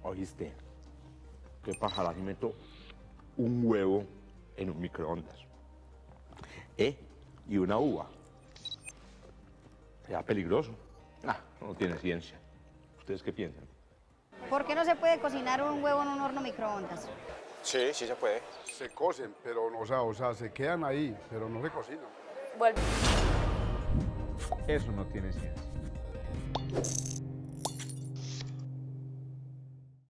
Oíste, ¿qué pajará si meto un huevo en un microondas? Y una uva. ¿Será peligroso? No tiene ciencia. ¿Ustedes qué piensan? ¿Por qué no se puede cocinar un huevo en un horno microondas? Sí, sí se puede. Se cocen, pero o sea, se quedan ahí, pero no se cocinan. Vuelve. Eso no tiene ciencia.